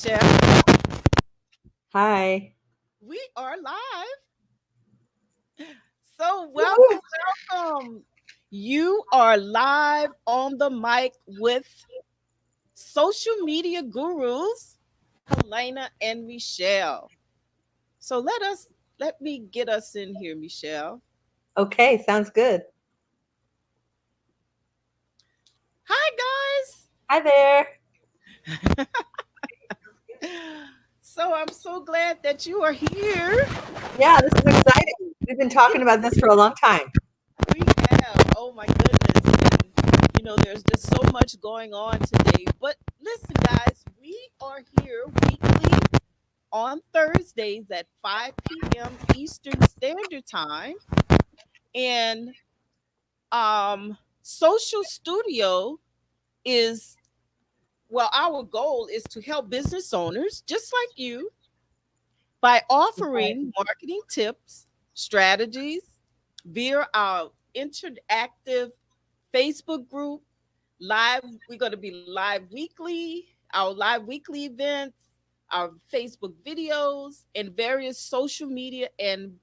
Michelle. Hi. We are live. So, Woo! welcome. You are live on the mic with social media gurus, Helena and Michelle. So, let me get us in here, Michelle. Okay, sounds good. Hi, Hi there. guys. So, I'm so glad that you are here. Yeah, this is exciting. We've been talking about this for a long time. We have. Oh my goodness. And there's just so much going on today. But listen, guys, we are here weekly on Thursdays at 5 p.m. Eastern Standard Time. And Social Studio is, well, our goal is to help business owners just like you by Right. offering marketing tips, strategies via our interactive Facebook group. Live, we're going to be live weekly, our live weekly events, our Facebook videos, and various social media and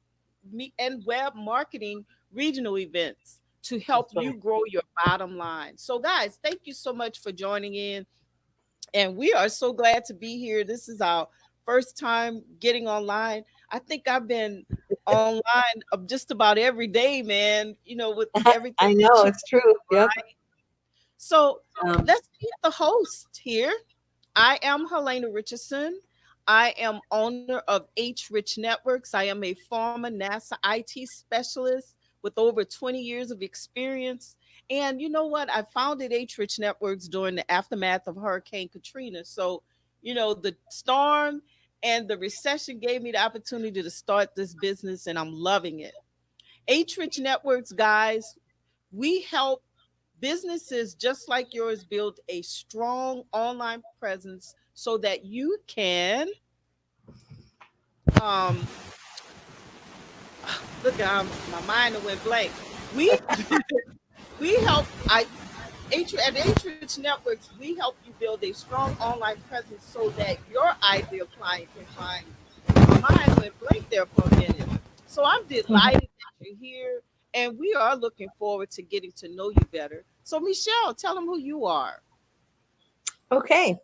web marketing regional events to help That's you right. grow your bottom line. So, guys, thank you so much for joining in. And we are so glad to be here. This is our first time getting online. I think I've been online of just about every day, man, with everything I that know, you it's true. Yep. right. So Um, let's meet the host here. I am Helena Richardson. I am owner of HRichnetworks. I am a former NASA IT specialist with over 20 years of experience. And you know what? I founded HRichnetworks during the aftermath of Hurricane Katrina. So, the storm and the recession gave me the opportunity to start this business, and I'm loving it. HRichnetworks, guys, we help businesses just like yours build a strong online presence so that you can um look my mind went blank. We we help I at H Networks, we help you build a strong online presence so that your ideal client can find you. My mind went blank there for a minute. So I'm delighted that you're here, and we are looking forward to getting to know you better. So Michelle, tell them who you are. okay.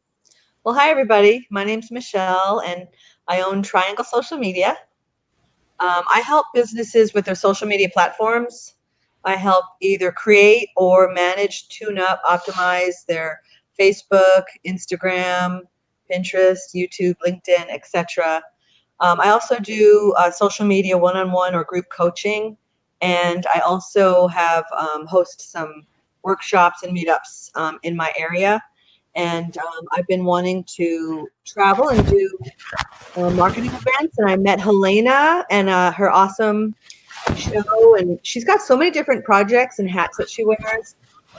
Well, hi, everybody. My name's Michelle, and I own Triangle Social Media. I help businesses with their social media platforms. I help either create or manage, tune up, optimize their Facebook, Instagram, Pinterest, YouTube, LinkedIn, etc. I also do social media one-on-one or group coaching, and I also have host some workshops and meetups in my area. And I've been wanting to travel and do marketing events, and I met Helena and her awesome show, and she's got so many different projects and hats that she wears.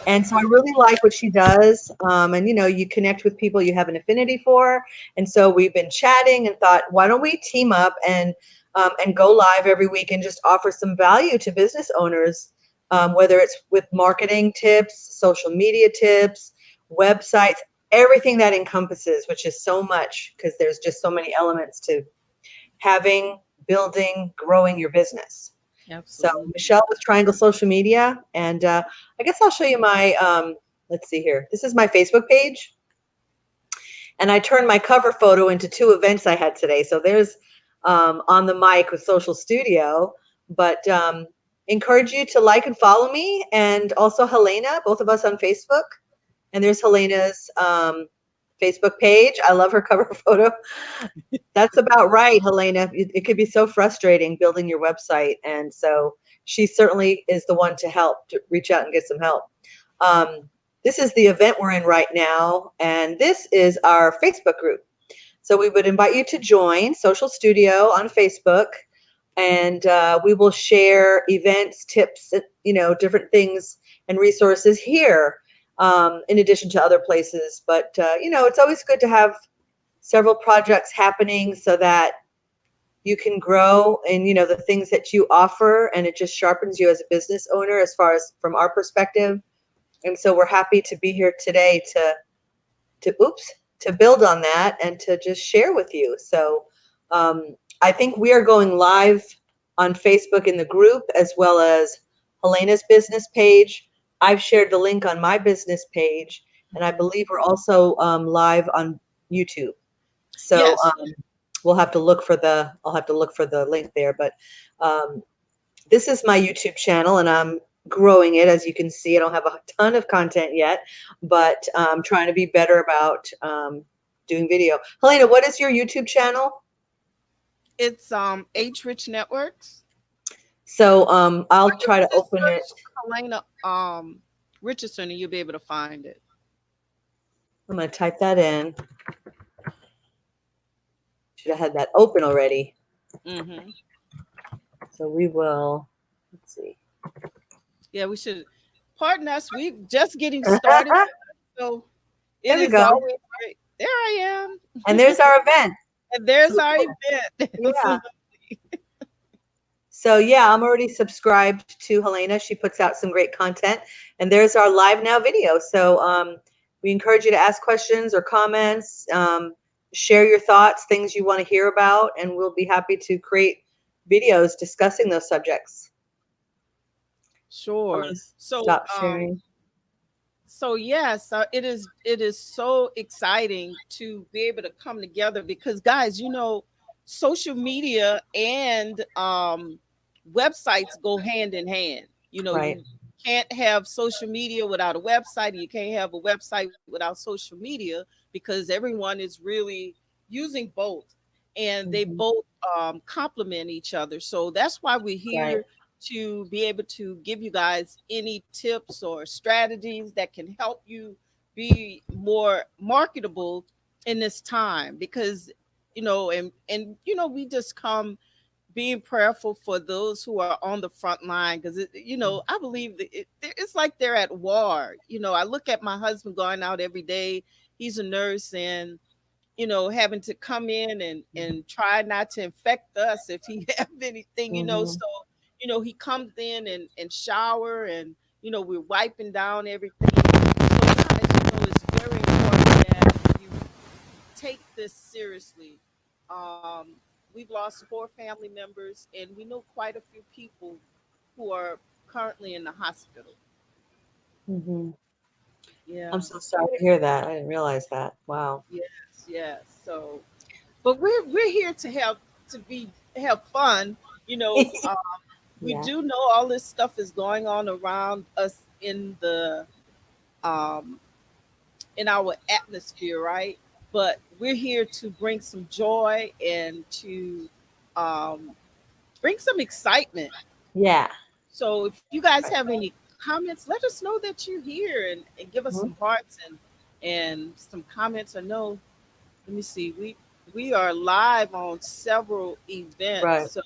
And so I really like what she does. And you connect with people you have an affinity for. And so we've been chatting and thought, why don't we team up and go live every week and just offer some value to business owners, whether it's with marketing tips, social media tips, websites, everything that encompasses, which is so much because there's just so many elements to having, building, growing your business. So Absolutely. Michelle with Triangle Social Media, and I guess I'll show you my. Let's see here. This is my Facebook page, and I turned my cover photo into two events I had today. So there's on the mic with Social Studio, but encourage you to like and follow me, and also Helena, both of us on Facebook. And there's Helena's Facebook page. I love her cover photo. That's about right, Helena. It could be so frustrating building your website. And so she certainly is the one to help, to reach out and get some help. This is the event we're in right now. And this is our Facebook group. So we would invite you to join Social Studio on Facebook. And we will share events, tips, different things and resources here, in addition to other places. But, it's always good to have several projects happening so that you can grow in the things that you offer, and it just sharpens you as a business owner as far as from our perspective. And so we're happy to be here today to build on that and to just share with you. So I think we are going live on Facebook in the group as well as Helena's business page. I've shared the link on my business page, and I Mhm. believe we're also live on YouTube. So Yes. we'll have to look for the. I'll have to look for the link there. But um, this is my YouTube channel, and I'm growing it. As you can see, I don't have a ton of content yet, but I'm trying to be better about doing video. Helena, what is your YouTube channel? It's HRichnetworks. So I'll Just try to just open it. search Helena Richardson and you'll be able to find it. I'm going to type that in. Should have had that open already. Hmm. So we will. Let's see. Yeah, we should pardon us. We just getting started, so it There we is go. always great. There I am. And there's our event. And there's So our cool. event. Yeah. So yeah, I'm already subscribed to Helena. She puts out some great content. And there's our live now video. So we encourage you to ask questions or comments, share your thoughts, things you want to hear about, and we'll be happy to create videos discussing those subjects. I'm Sure. going to stop sharing. So yes, it is so exciting to be able to come together because guys, social media and websites go hand in hand. Right. You can't have social media without a website, and you can't have a website without social media because everyone is really using both, and they Hmm. both complement each other. So that's why we're Right. here to be able to give you guys any tips or strategies that can help you be more marketable in this time, because we just come being prayerful for those who are on the front line, because I believe that it's like they're at war. I look at my husband going out every day. He's a nurse, and having to come in and try not to infect us if he have anything, Hmm. so he comes in and shower, and we're wiping down everything. So guys, it's very important that you take this seriously. um we've lost 4 family members, and we know quite a few people who are currently in the hospital. Hmm. I'm Yeah. so sorry to hear that. I didn't realize that. Wow. Yes, yes. So, but we're here to have fun. You know, uh, we Yeah. do know all this stuff is going on around us um, in our atmosphere, right? But we're here to bring some joy and to um, bring some excitement. Yeah. So if you guys Right. have any comments, let us know that you're here, and give us Mhm. some hearts and some comments. I know. Let me see. We are live on several events. Right. So,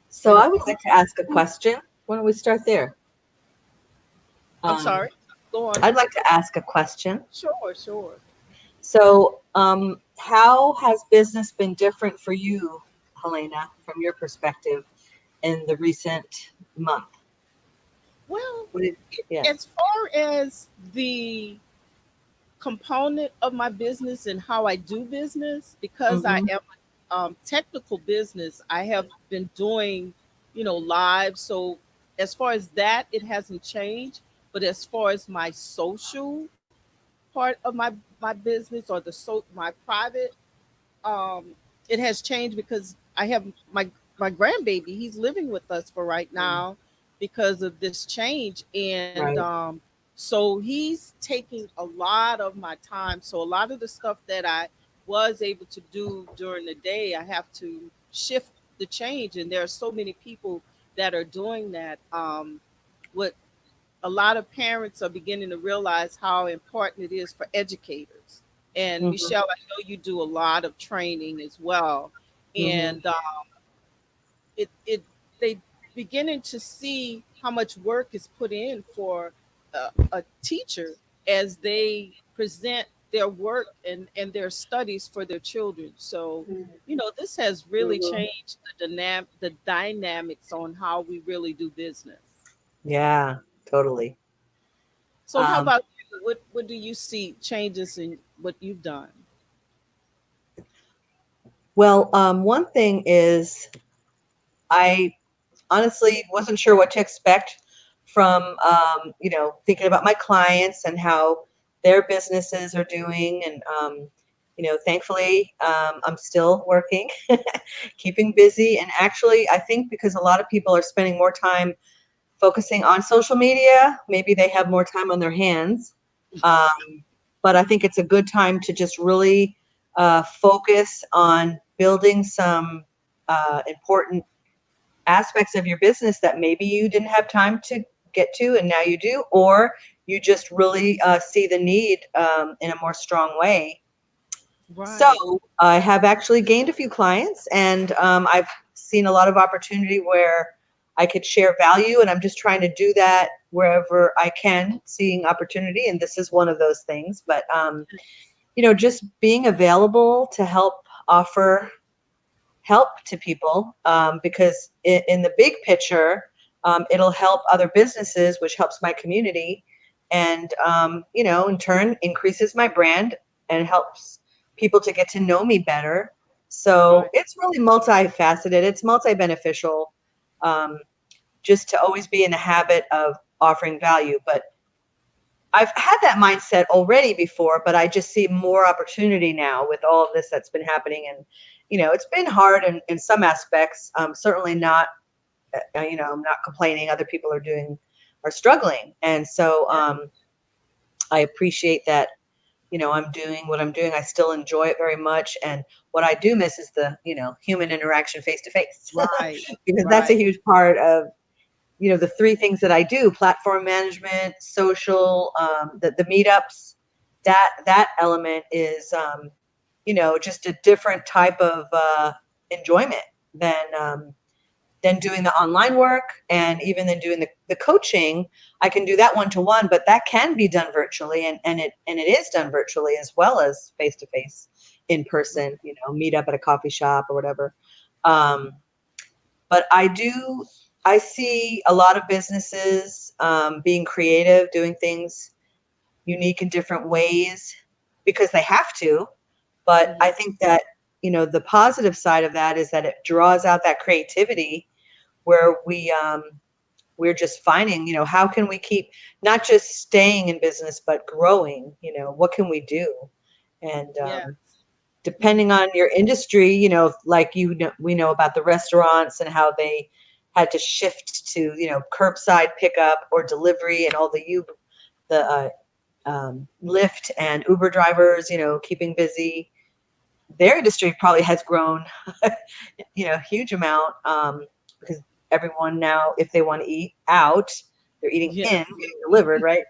So and I would like to ask a question. Why don't we start there? I'm Um, sorry. Go on. I'd like to ask a question. Sure, sure. So, how has business been different for you, Helena, from your perspective in the recent month? Well, What did, yeah. as far as the component of my business and how I do business, because I Mm-hmm. am technical business, I have been doing, live. So as far as that, it hasn't changed. But as far as my social part of my business, or my private, um, it has changed because I have my grandbaby. He's living with us for right now because of this change, and Right. so he's taking a lot of my time. So a lot of the stuff that I was able to do during the day, I have to shift the change, and there are so many people that are doing that. What a lot of parents are beginning to realize how important it is for educators. And Mm-hmm. Michelle, I know you do a lot of training as well, Mm-hmm. and it they beginning to see how much work is put in for a teacher as they present their work and their studies for their children. So, this has really Mm-hmm. changed the dynamics on how we really do business. Yeah, totally. So, how Um, about you? what do you see changes in what you've done? Well, one thing is I honestly wasn't sure what to expect from, thinking about my clients and how their businesses are doing. And, thankfully, I'm still working, keeping busy. And actually, I think because a lot of people are spending more time focusing on social media, maybe they have more time on their hands. But I think it's a good time to just really focus on building some important aspects of your business that maybe you didn't have time to get to and now you do, or you just really see the need in a more strong way. So Right. I have actually gained a few clients, and I've seen a lot of opportunity where I could share value, and I'm just trying to do that wherever I can, seeing opportunity, and this is one of those things. But just being available to help offer help to people, because in the big picture, it'll help other businesses, which helps my community, and in turn increases my brand and helps people to get to know me better. So Right. it's really multifaceted. It's multi beneficial, um, just to always be in the habit of offering value. But I've had that mindset already before, but I just see more opportunity now with all of this that's been happening. And, it's been hard in some aspects. Certainly not, I'm not complaining. Other people are struggling. And so Yeah. I appreciate that, I'm doing what I'm doing. I still enjoy it very much. And what I do miss is the, human interaction face to face, Right. because that's a Right. huge part of the three things that I do: platform management, social, the meetups. That element is, just a different type of enjoyment than doing the online work, and even then doing the coaching. I can do that one to one, but that can be done virtually, and it is done virtually as well as face to face, in person. Meet up at a coffee shop or whatever. Um, but I see a lot of businesses being creative, doing things unique in different ways because they have to. But I Mhm. think that, the positive side of that is that it draws out that creativity where we're just finding, how can we keep not just staying in business, but growing, what can we do? And Yeah. depending on your industry, like we know about the restaurants and how they had to shift to curbside pickup or delivery, and all the Lyft and Uber drivers, keeping busy. Their industry probably has grown, huge amount, because everyone now, if they want to eat out, they're eating Yes. in, getting delivered, right?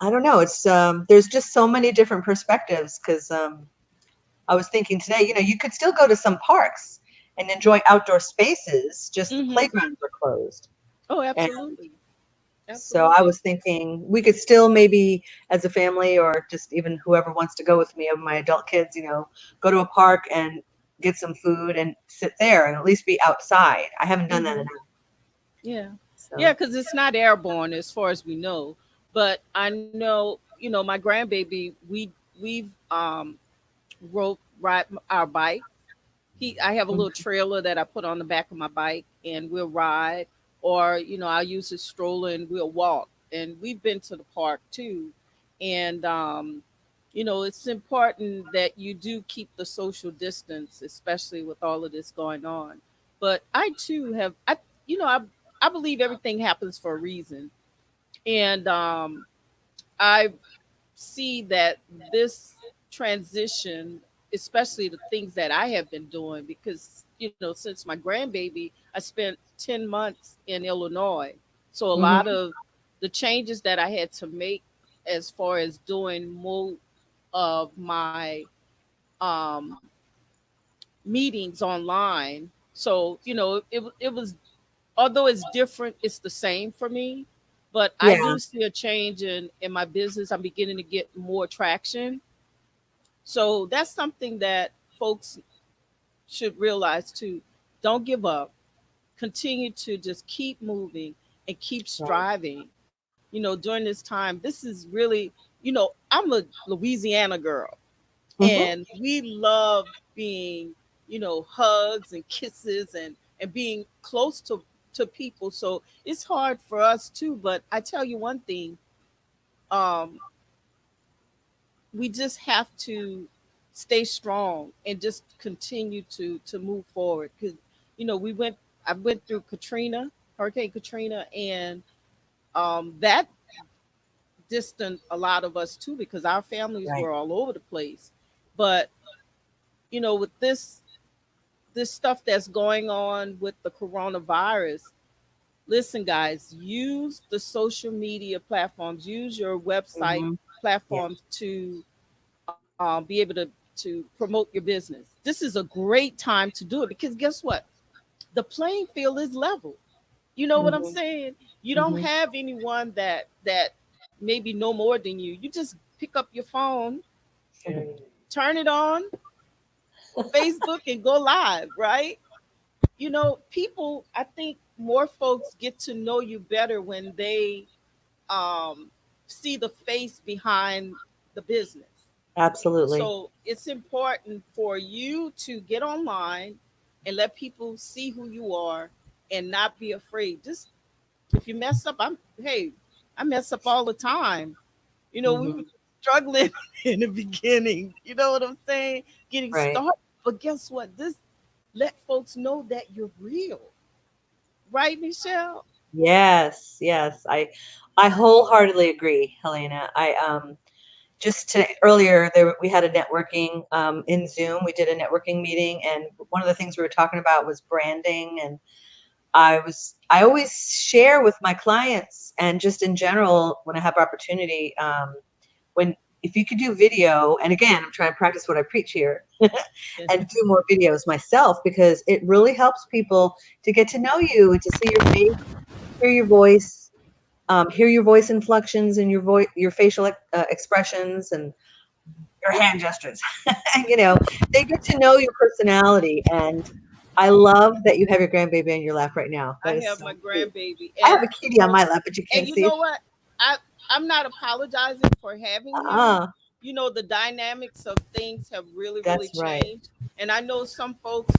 I don't know. It's there's just so many different perspectives because I was thinking today, you could still go to some parks and enjoy outdoor spaces, just the Mhm. playgrounds are closed. Oh, And absolutely. so I Absolutely. was thinking we could still maybe as a family, or just even whoever wants to go with me of my adult kids, go to a park and get some food and sit there and at least be outside. I haven't done that Mhm. enough. Yeah. Yeah, So, because it's not airborne as far as we know. But I know, my grandbaby, we've ride our bike. I have a little mhm, trailer that I put on the back of my bike, and we'll ride, or I'll use a stroller and we'll walk. And we've been to the park too, and it's important that you do keep the social distance, especially with all of this going on. But I too have you know I believe everything happens for a reason, and I see that this transition, especially the things that I have been doing, because since my grandbaby, I spent 10 months in Illinois, so a lot mhm, of the changes that I had to make as far as doing more of my um, meetings online. So it was, although it's different, it's the same for me. But I yeah, do see a change in my business. I'm beginning to get more traction. So that's something that folks should realize too. Don't give up. Continue to just keep moving and keep right. striving. during this time. This is really, I'm a Louisiana girl, Mm-hmm. and we love being, hugs and kisses, and being close to people. So it's hard for us too. But I tell you one thing, um, we just have to stay strong and just continue to move forward, because I went through Hurricane Katrina, and that distanced a lot of us too, because our families Right. were all over the place. But with this stuff that's going on with the coronavirus, listen, guys, use the social media platforms, use your website Mm-hmm. Yeah. platforms to be able to promote your business. This is a great time to do it, because guess what? The playing field is level. You know what I'm Mm-hmm. saying? You don't Mm-hmm. have anyone that maybe know more than you. You just pick up your phone, turn it on, Facebook, and go live, right? People, I think more folks get to know you better when they um, see the face behind the business. Absolutely. So it's important for you to get online and let people see who you are, and not be afraid. Just if you mess up, hey, I mess up all the time. We were Mm-hmm. struggling in the beginning. You know what I'm saying? Getting Right. started. But guess what? This let folks know that you're real. Right, Michelle? Yes, yes. I wholeheartedly agree, Helena. I just earlier there we had a networking in Zoom. We did a networking meeting, and one of the things we were talking about was branding. And I always share with my clients, and just in general when I have opportunity, when if you could do video, and again I'm trying to practice what I preach here, and do more videos myself, because it really helps people to get to know you and to see your face, hear your voice, hear your voice inflections and your facial expressions and your hand gestures. You know, they get to know your personality. And I love that you have your grandbaby on your lap right now. I That is have so my cute. grandbaby, I have and a kitty on my lap, but you can't you see it. know what? I I'm not apologizing for having him. Uh-uh. The dynamics of things have really That's right. changed, and I know some folks,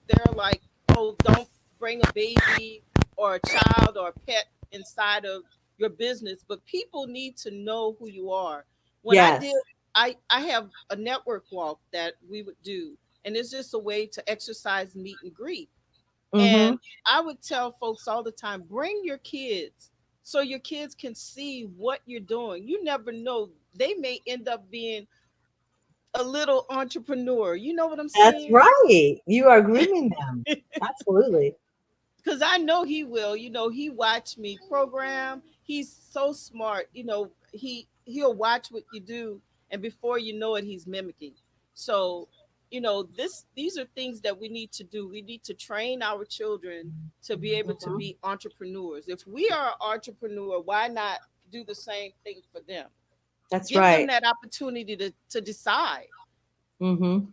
they're like, "Oh, don't bring a baby or a child or a pet inside of your business." But people need to know who you are. When I did, Yes. I have a network walk that we would do, and it's just a way to exercise, meet and greet. Mm-hmm. And I would tell folks all the time, bring your kids so your kids can see what you're doing. You never know. They may end up being a little entrepreneur. You know what I'm That's saying? right. You are grooming them. Absolutely. Because I know he will. He watched me program. He's so smart. He'll watch what you do, and before you know it, he's mimicking. So, these are things that we need to do. We need to train our children to be able to Hmm. be entrepreneurs. If we are an entrepreneur, why not do the same thing for them? That's Give them right. that opportunity to decide. Mm-hmm.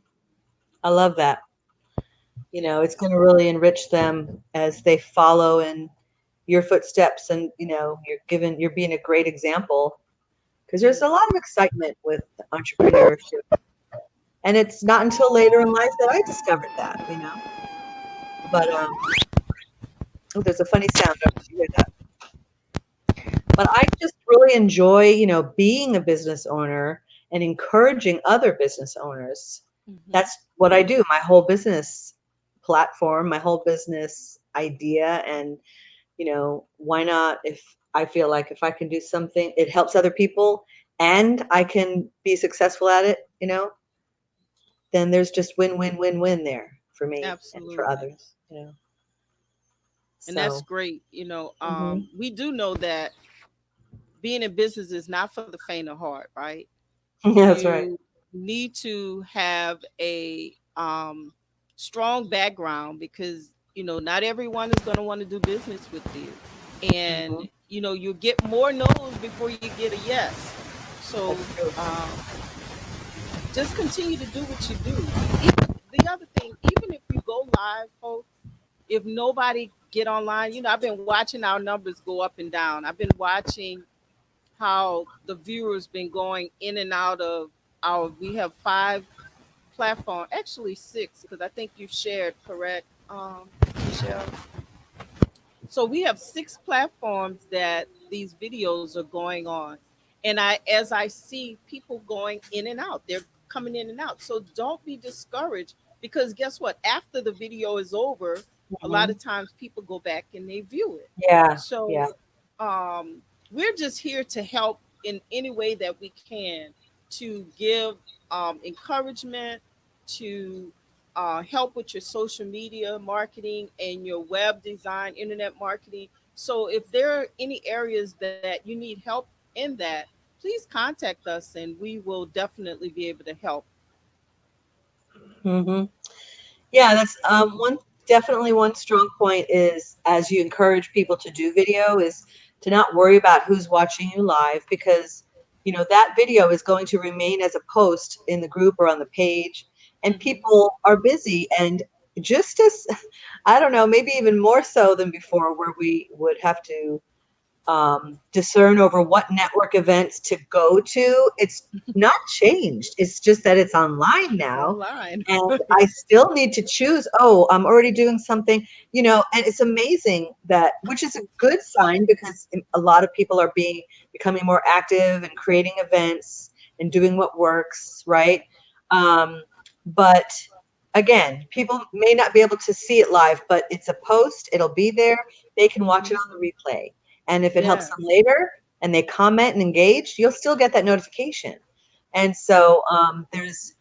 I love that. You know, it's going to really enrich them as they follow in your footsteps. And you're being a great example, because there's Yeah. a lot of excitement with entrepreneurship, and it's not until later in life that I discovered that. But oh, there's a funny sound. I don't know if you hear that. But I just really enjoy, being a business owner and encouraging other business owners. Hmm. That's what I do. My whole business platform, my whole business idea. And why not? If I feel like if I can do something, it helps other people, and I can be successful at it, then there's just win, win, win, win there for me and for Absolutely. others. And that's So, great. mhm. We do know that being in business is not for the faint of heart, right? That's right. You need to have a strong background, because not everyone is going to want to do business with you, and Hmm. you get more no's before you get a yes. So That's true. um, just continue to do what you do. Even the other thing, even if you go live, folks, if nobody get online, I've been watching our numbers go up and down. I've been watching. how the viewers been going in and out of our. We have 5 platform, actually 6, because I think you shared, correct, Michelle? So we have 6 platforms that these videos are going on. And as I see people going in and out, they're coming in and out. So don't be discouraged, because guess what? After the video is over, a lot Mhm. of times people go back and they view it. Yeah, So yeah. we're just here to help in any way that we can, to give encouragement, to help with your social media marketing and your web design, internet marketing. So if there are any areas that you need help in that, please contact us and we will definitely be able to help. Hmm. Yeah, that's definitely one strong point is as you encourage people to do video is to not worry about who's watching you live because that video is going to remain as a post in the group or on the page and Hmm. people are busy and just as I don't know, maybe even more so than before where we would have to discern over what network events to go to. It's not changed. It's just that it's online It's now. online. And Right. I still need to choose, oh, I'm already doing something, and it's amazing that, which is a good sign because a lot of people are becoming more active and creating events and doing what works, right? Um, but again, people may not be able to see it live, but it's a post, it'll be there. They can watch it Hmm. on the replay. And if it helps them Yes. later and they comment and engage, you'll still get that notification. And so there's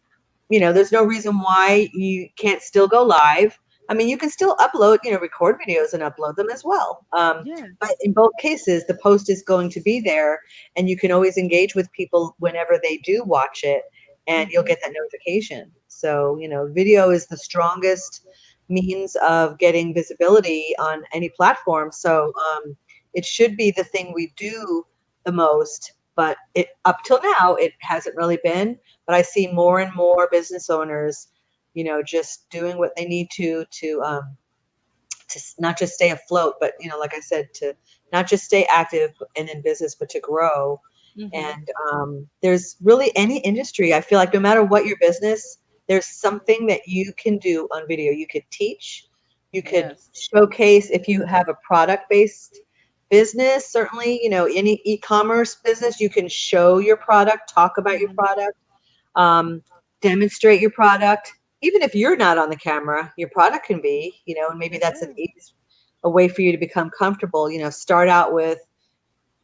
no reason why you can't still go live. I mean, you can still upload, record videos and upload them as well. But Yes. in both cases, the post is going to be there and you can always engage with people whenever they do watch it and you'll Hmm. get that notification. So, video is the strongest means of getting visibility on any platform. So, it should be the thing we do the most, but up till now, it hasn't really been, but I see more and more business owners, just doing what they need to not just stay afloat, but like I said, to not just stay active and in business, but to grow. Hmm. And there's really any industry. I feel like no matter what your business, there's something that you can do on video. You could teach, you could Yes. showcase if you have a product based business. Certainly, any e-commerce business, you can show your product, talk about your Hmm. product, um, demonstrate your product. Even if you're not on the camera, your product can be, and maybe That's that's right. a way for you to become comfortable. Start out with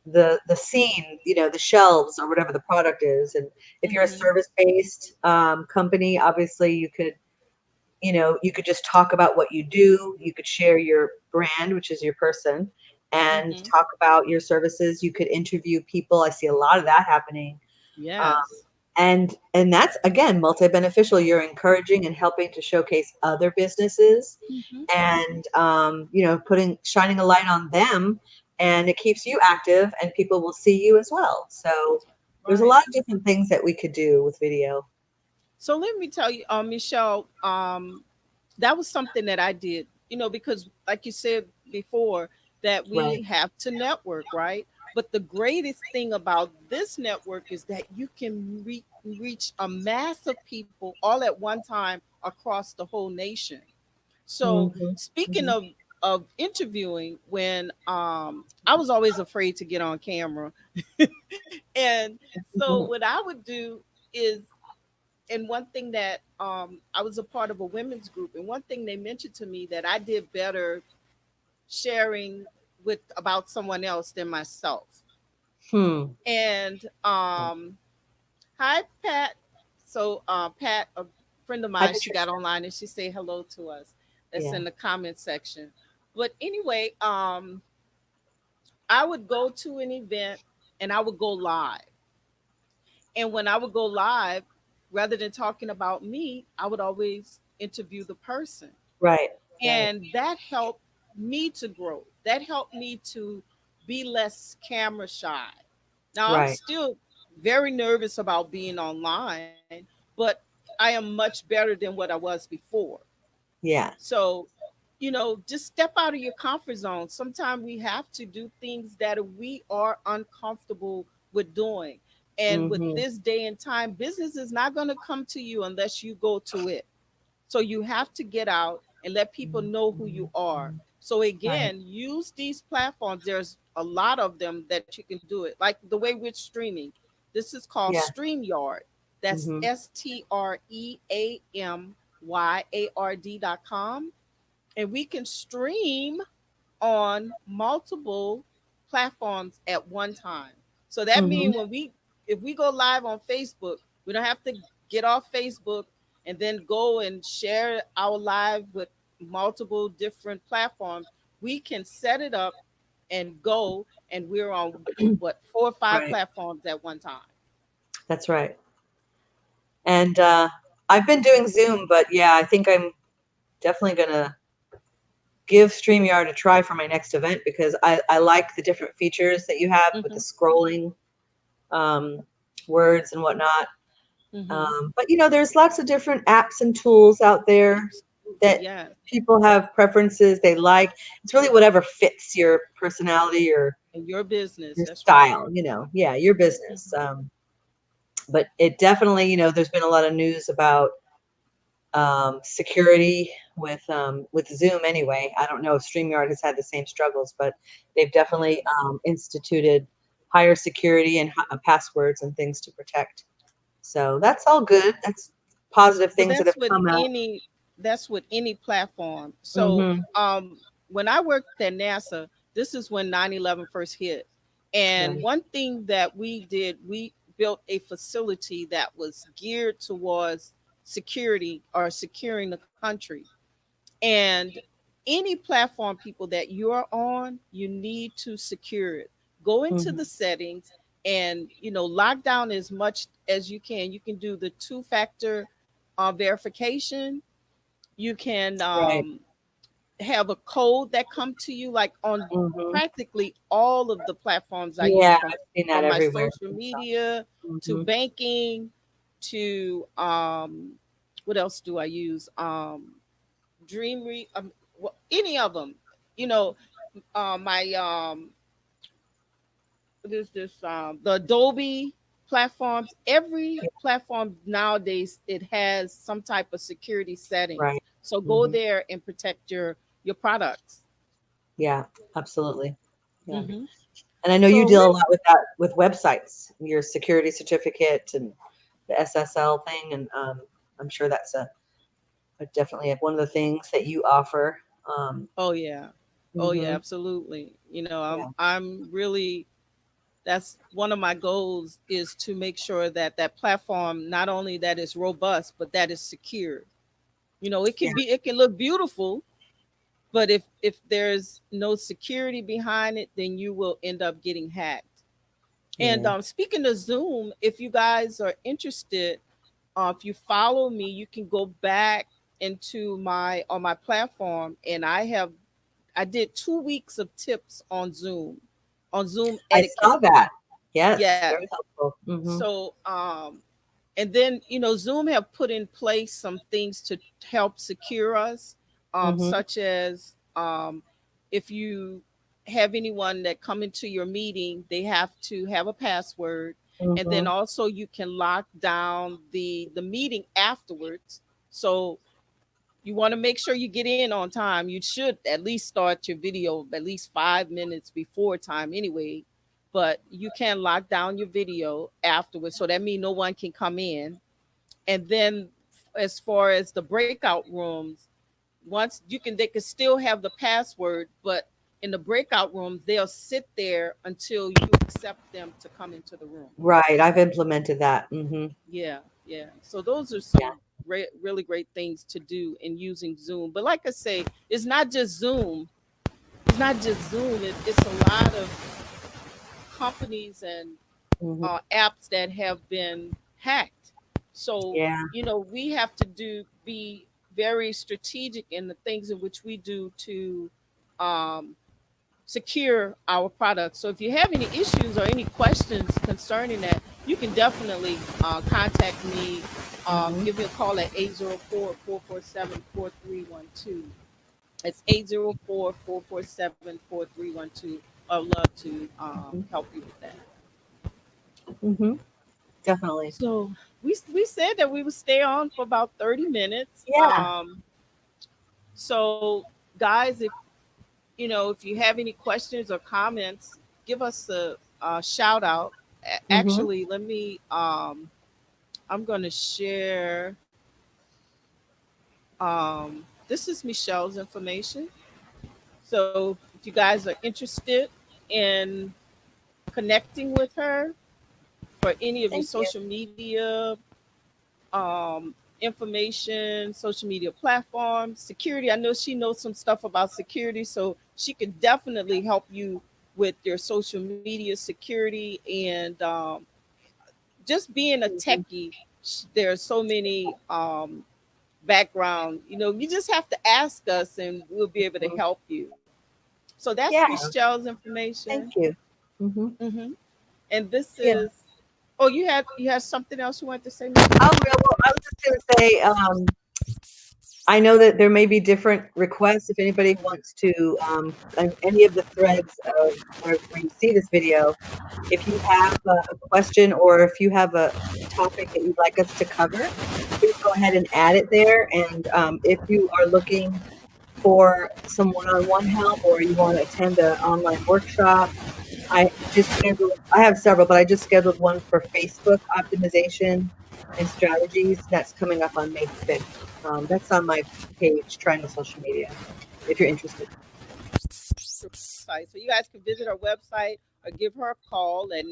the scene, the shelves or whatever the product is. And if you're a Hmm. service based company, obviously you could just talk about what you do. You could share your brand, which is your person, and Hmm. talk about your services. You could interview people. I see a lot of that happening. Um, Yes. and that's again multi-beneficial. You're encouraging and helping to showcase other businesses Hmm. and putting shining a light on them, and it keeps you active and people will see you as well. So there's a Right. lot of different things that we could do with video. So let me tell you, Michelle, that was something that I did, because like you said before, that Right. we have to network, right? But the greatest thing about this network is that you can reach a mass of people all at one time across the whole nation. So Hmm. speaking Hmm. of interviewing, when I was always afraid to get on camera, and so Hmm. what I would do is, and one thing that I was a part of a women's group, and one thing they mentioned to me that I did better sharing with about someone else than myself. Hmm. And hi Pat. So Pat, a friend of Hi, mine, she got Patricia. online and she said hello to us. That's Yeah. in the comment section. But anyway, I would go to an event and I would go live. And when I would go live, rather than talking about me, I would always interview the person. Right. Right. And that helped me to grow. That helped me to be less camera shy. Now, I'm Right. still very nervous about being online, but I am much better than what I was before. Yeah. So, just step out of your comfort zone. Sometimes we have to do things that we are uncomfortable with doing. And with Mhm. this day and time, business is not going to come to you unless you go to it. So you have to get out and let people know who you are. So Right. again, use these platforms. There's a lot of them that you can do it. Like the way we're streaming. This is called Yeah. StreamYard. That's Mhm. StreamYard.com. And we can stream on multiple platforms at one time. So that Mhm. means when we if we go live on Facebook, we don't have to get off Facebook and then go and share our live with multiple different platforms. We can set it up and go, and we're on what, 4 or 5 Right. platforms at one time. That's right. And I've been doing Zoom, but yeah, I think I'm definitely gonna give StreamYard a try for my next event because I like the different features that you have with the Hmm. scrolling um, words and whatnot. Hmm. But there's lots of different apps and tools out there Absolutely, that yes. people have preferences they like. It's really whatever fits your personality or And your business, your that's right. style, yeah, your business. Hmm. But it definitely, there's been a lot of news about security with Zoom anyway. I don't know if StreamYard has had the same struggles, but they've Yeah. definitely instituted higher security and passwords and things to protect. So that's all good. That's positive Well, things that have come out. that's with any platform. So, Hmm. when I worked at NASA, this is when 9/11 first hit. And Right. one thing that we did, we built a facility that was geared towards security or securing the country. And any platform, people, that you're on, you need to secure it. Go into Hmm. the settings and lock down as much as you can. You can do the two-factor verification. You can Right. have a code that come to you, like on Hmm. practically all of the platforms I use, Yeah, from I've seen that my everywhere. social media to Hmm. banking to what else do I use? Dreamery, well, any of them. You know, my there's this the Adobe platforms. Every platform nowadays, it has some type of security settings. Right. So go Hmm. there and protect your products. Yeah, absolutely. Yeah. Hmm. And I know you So deal a we're lot with that with websites, your security certificate and the SSL thing, and I'm sure that's definitely one of the things that you offer. Um, Oh yeah, oh yeah, hmm. absolutely. Yeah, I'm really, that's one of my goals, is to make sure that that platform, not only that is robust, but that is secure. yeah, It can look beautiful, but if there's no security behind it, then you will end up getting hacked. And yeah. speaking of Zoom, if you guys are interested, if you follow me, you can go back into my on my platform, and I did 2 weeks of tips on Zoom I etiquette. saw that. Yes, Yes. very helpful. Hmm. So, and then Zoom have put in place some things to help secure us, Hmm. such as, if you have anyone that come into your meeting, they have to have a password, and then Hmm. also you can lock down the meeting afterwards. So you want to make sure you get in on time. You should at least start your video at least 5 minutes before time anyway, but you can lock down your video afterwards. So that means no one can come in. And then as far as the breakout rooms, once they can still have the password, but in the breakout rooms, they'll sit there until you accept them to come into the room. Right, I've implemented that. Hmm. Yeah, yeah. So those are Yeah, some really great things to do in using Zoom. But like I say, it's not just Zoom. It's not just Zoom. It's a lot of companies and hmm, apps that have been hacked. So yeah, we have to be very strategic in the things in which we do to um, secure our products. So if you have any issues or any questions concerning that, you can definitely contact me. hmm, Give me a call at 804-447-4312. It's 804-447-4312. I'd love to hmm. help you with that. Mm-hmm. Definitely. So we said that we would stay on for about 30 minutes. Yeah. So guys, if if you have any questions or comments, give us a shout out. Mm-hmm. Actually, let me I'm going to share this is Michelle's information. So if you guys are interested in connecting with her for any of your Thank you. social media information, social media platforms, security. I know she knows some stuff about security, so she can definitely help you with your social media security and just being a Mm-hmm. techie. There are so many background. You just have to ask us, and we'll be able to Mm-hmm. help you. So that's Yeah. Michelle's information. Thank you. Mm-hmm. hmm And this Yeah. is. Oh, you had something else you wanted to say, Michelle? Oh, no, well, I was just going to say, I know that there may be different requests if anybody wants to, on any of the threads of where you see this video. If you have a question or if you have a topic that you'd like us to cover, please go ahead and add it there. And if you are looking for some one-on-one help or you want to attend an online workshop, I have several, but I just scheduled one for Facebook optimization and strategies. That's coming up on May 5th. That's on my page, Triangle Social Media, if you're interested. Website. So you guys can visit our website or give her a call at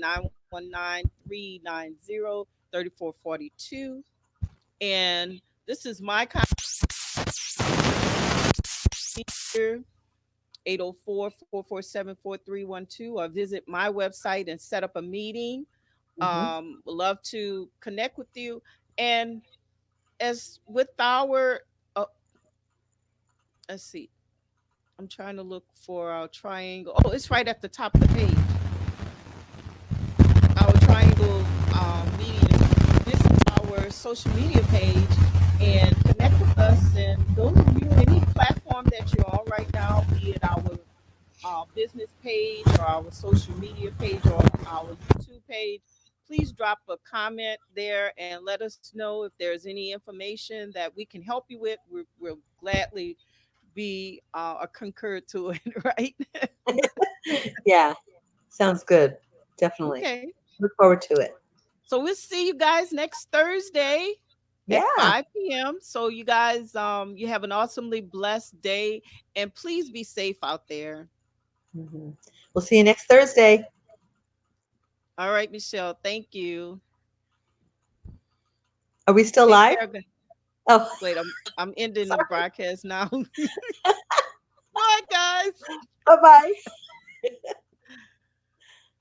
919-390-3442. And this is my contact here, 804-447-4312, or visit my website and set up a meeting. Hmm. Would love to connect with you. And as with our, uh, let's see, I'm trying to look for our triangle. Oh, it's right at the top of the page. Our triangle meeting. This is our social media page, and connect with us. And those of you, any platform that you're on right now, be it our business page or our social media page or our YouTube page, please drop a comment there and let us know if there's any information that we can help you with. We'll gladly be concur to it, right? Yeah, sounds good. Definitely. Okay. Look forward to it. So we'll see you guys next Thursday at Yeah. 5 p.m. So you guys, you have an awesomely blessed day, and please be safe out there. Hmm. We'll see you next Thursday. All right, Michelle. Thank you. Are we still Take live? care. Oh, Wait, I'm ending the sorry. broadcast now. Bye, guys. Bye bye.